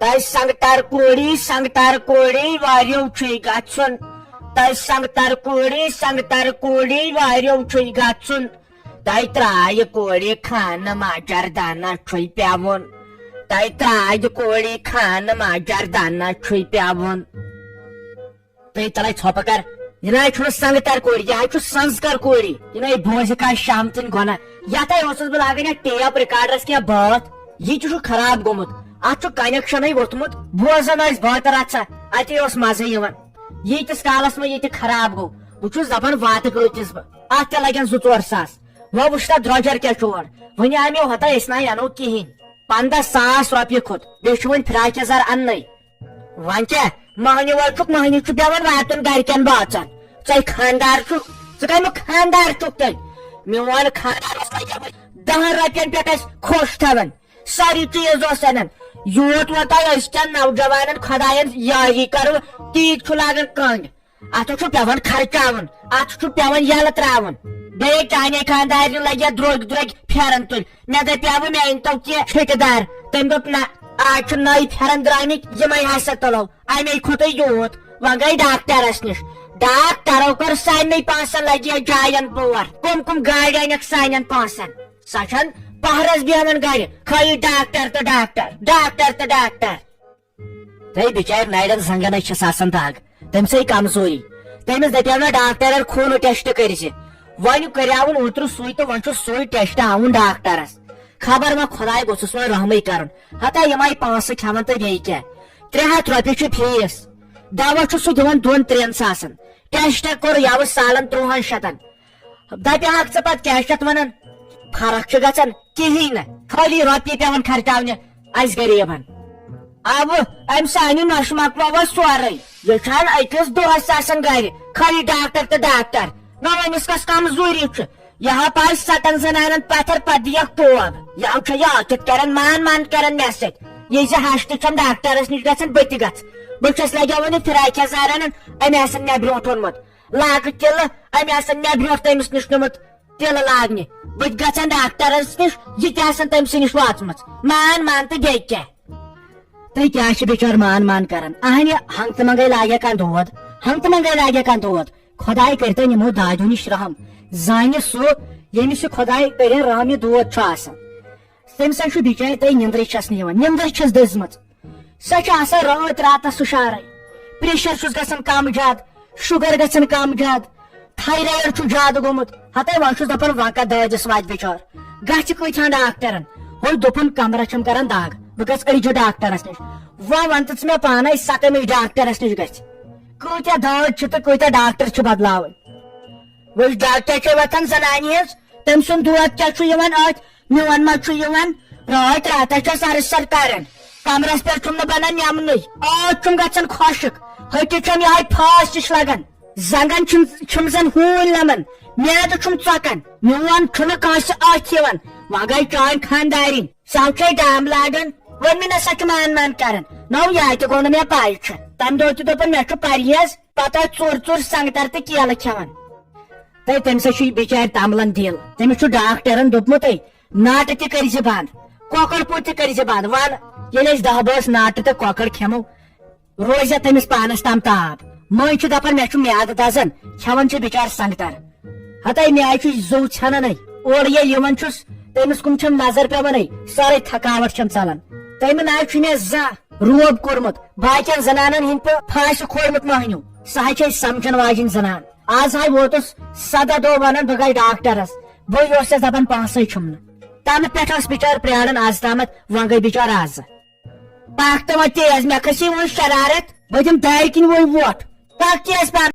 تہ سنگتر کوڑی واریو چھ گژھُن تہ سنگتر کوڑی واریو چھ گژھُن تہ ترایہِ کورِ خانہٕ ماجردانہ چھُے پیوُن تہ ترایہِ کورِ خانہٕ ماجردانہ چھُے پیوُن تہ تلے ژھۄپہٕ کر یہ چھُنہٕ سنگتر کوڑی یہ چھُ سنسکر کوڑی یہ بوزِ کا شامتن گۄناہ یتھ اوسُس بہٕ لاگان یتھ ٹیپ رِکارڈرس کینٛہہ بٲتھ یہ چھُ خراب گوٚمُت اتھ چھُ کنیکشنٕے ووٚتھمُت بوزان ٲسۍ بٲتھ رژھا اتے اوس مزٕ یِوان ییٖتِس کالس منٛز یہِ تہِ خراب گوٚو بہٕ چھُس دپان واتہٕ کۭتِس بہٕ اتھ تہِ لگن 2-4 ساس وۄنۍ وٕچھ تتھ درٛۄجر کیٛاہ چھُ اورٕ وۄنۍ آے مےٚ ہوٚتاہ أسۍ ناے انو کِہیٖنۍ 15,000 رۄپیہِ کھوٚت بیٚیہِ چھُ وۄنۍ فراق یزار اننٕے وۄنۍ کیٛاہ مٔہنِو وٲلۍ چھُکھ مٔہنِو چھُ پیوان واتُن گرِکٮ۪ن باژن ژٕ خاندار چھُکھ ژٕ کمیُک خاندار چھُکھ تیٚلہِ میون خاندار 10 رۄپین پٮ۪ٹھ اسہِ خۄش تھاوان سٲری چیٖز اوس انان یوٗت ووتاہ أزکٮ۪ن نوجوانن خۄداین یٲری کرو تیٖتۍ چھُ لاگان کنٛڈ اتھ چھُ پیوان خرچاوُن اتھ چھُ پیوان یلہٕ تراوُن بیٚیہِ چانے خاندارنہِ لگہِ درٛوٚگۍ پھیرن تُلۍ مےٚ دپیاوٕ مےٚ أنۍتو کینٛہہ ٹھیکہٕ تٔمۍ دوٚپ نہ آز چھِ نٔے پھیرن درٛامٕتۍ یِمے ہسا تُلو امے کھوٚتُے یوٗت وۄنۍ گٔے ڈاکٹرس نِش ڈاکٹرو کٔر سارنٕے پونٛسن لگہِ جاین بور کم گاڑِ أنِکھ سانٮ۪ن پونٛسن سۄ چھنہٕ پہرس بیہوان گرِ خٲلی ڈاکٹر تہٕ بِچارِ نرٮ۪ن زنگن چھس آسان دگ تٔمۍ سٕے کمزوری تٔمِس دپیاو مےٚ ڈاکٹرن خوٗنہٕ ٹیسٹ کٔرزِ وۄنۍ کریاوُن اوترٕ سُے تہٕ وۄنۍ چھُ سُے ٹیسٹ آوُن ڈاکٹرس خبر ما خۄداے گوٚژھُس وۄنۍ رحمٕے کرُن ہتا یِمے پونٛسہٕ کھٮ۪وان تہٕ بیٚیہِ کیٛاہ 300 رۄپیہِ چھُ فیٖس دوا چھُ سُہ دِوان 2-3 ساسن ٹیسٹ کوٚر یوٕ سالن 300 دپیاکھ ژٕ پتہٕ کیٛاہ چھِ اتھ ونان فرق چھِ گژھان کِہیٖنۍ نہٕ خٲلی رۄپیہِ پیوان خرچاونہِ اسہِ غریٖبن ابہٕ امہِ سانہِ نۄشہِ مۄکلوو سورُے یہِ چھنہٕ أکِس دۄہس آسان گرِ خٲلی ڈاکٹر نہ أمِس کۄس کمزوٗری چھِ یہِ ہا پاے 7 زنانن پتھر پتہٕ دِیکھ ٹوب یو چھُ یہِ ٲکھِتھ کران مان کران مےٚ سۭتۍ یہِ زِ ہشتہٕ چھم ڈاکٹرس نِش گژھان بہٕ تہِ گژھٕ بہٕ چھس لگیاوان یہِ فراق یزار انان أمۍ آسان مےٚ برونٛٹھ اوٚنمُت لاگہٕ تِلہٕ أمۍ آسان مےٚ برونٛٹھ تٔمِس نِش نِمُت تِلہٕ لاگنہِ بہٕ تہِ گژھان ڈاکٹرس نِش یہِ تہِ آسان تٔمۍ سٕے نِش وٲژمٕژ مان تہٕ بیٚیہِ کیٛاہ تُہۍ کیٛاہ چھِ بِچور مان کران اہنہِ ہنگتہٕ منگے لاگے کانٛہہ دود خۄداے کٔرۍتن یِمو دادیو نِش رحم زانہِ سُہ ییٚمِس یہِ خۄداے کٔرِنۍ رحم یہِ دود چھُ آسان تٔمۍ سۭتۍ چھُ بِچارِ تۄہہِ نِندرٕے چھس نہٕ یِوان نِندٕر چھس دٔزمٕژ سۄ چھِ آسان رٲتۍ راتس ہُشارے پریشر چھُس گژھان کم زیادٕ شُگر گژھان کم زیادٕ تھایرایڈ چھُ زیادٕ گوٚمُت ہتے وۄنۍ چھُس دپان وۄنۍ کتھ دٲدِس واتہِ بِچور گژھِ کۭتہن ڈاکٹرن ہُہ دوٚپُن کمرس چھم کران دگ بہٕ گژھٕ أڑجہِ ڈاکٹرس نِش وۄنۍ ون تہٕ ژٕ مےٚ پانے سۄ کٔمِس ڈاکٹرس نِش گژھِ کۭتیاہ دٲدۍ چھِ تہٕ کۭتیاہ ڈاکٹر چھِ بدلاوٕنۍ وٕچھ ڈاکٹر چھِ وۄتھان زنانہِ ہِنٛز تٔمۍ سُنٛد دود کیٛاہ چھُ یِوان أتھۍ میون ما چھُ یِوان رٲتۍ راتس چھس سر کران کمرس پٮ۪ٹھ چھُم نہٕ بنان نمنٕے ٲٹھ چھُم گژھان خۄشٕک ۂٹِس چھم یِہے پھاس ہِش لگان زنگن چھُم زن ہوٗنۍ لمان میادٕ چھُم ژۄکان میون چھُنہٕ کٲنٛسہِ أتھۍ یِوان وۄنۍ گٔے چٲنۍ خاندارِنۍ سۄ چھے ڈام لاگان وۄنۍ مےٚ نسا چھُ مان کران نو یا تہِ گوٚو نہٕ مےٚ پاے چھِ تمہِ دۄہ تہِ دوٚپُن مےٚ چھُ پرہیز پتہٕ ٲسۍ ژوٚر سنگتر تہٕ کیلہٕ کھٮ۪وان تہٕ تمہِ سۭتۍ چھُ بِچارِ تملان دِل تٔمِس چھُ ڈاکٹرن دوٚپمُتٕے ناٹہٕ تہِ کٔرزِ بنٛد کۄکر پوٗت تہِ کٔرزِ بنٛد ون ییٚلہِ أسۍ 10 بٲژ ناٹہٕ تہٕ کۄکر کھٮ۪مو روزِ تٔمِس پانس تام تاپ مٔنٛزۍ چھُ دپان مےٚ چھُ میادٕ دزان کھٮ۪وان چھُ بِچارِ سنگتر ہتے مےٚ چھُ زُو ژھنانے اورٕ ییٚلہِ یِوان چھُس تٔمِس کُن چھم نظر پیوانٕے سٲرٕے تھکاوٹ چھم ژلان تمہِ ناے چھُ مےٚ زانٛہہ روب کوٚرمُت باقین زنانن ہٕنٛدۍ پٲٹھۍ پھاسہِ کھولمُت مٔہنیوٗ سۄ حظ چھِ أسۍ سمجھن واجیٚنۍ زنان آز ہاے ووتُس 7 دۄہ ونان بہٕ گژھٕ ڈاکٹرس بہٕ اوسس دپان پونٛسے چھُم نہٕ تنہٕ پٮ۪ٹھ ٲس بِچٲر پرٛاران آز تامتھ وۄنۍ گٔے بِچٲر آز پکھ تہٕ وۄنۍ تیز مےٚ کھٔسی وۄنۍ شرارت بہٕ دِمہٕ دارِ کِنۍ وۄنۍ ووٹ پکھ تیز پہن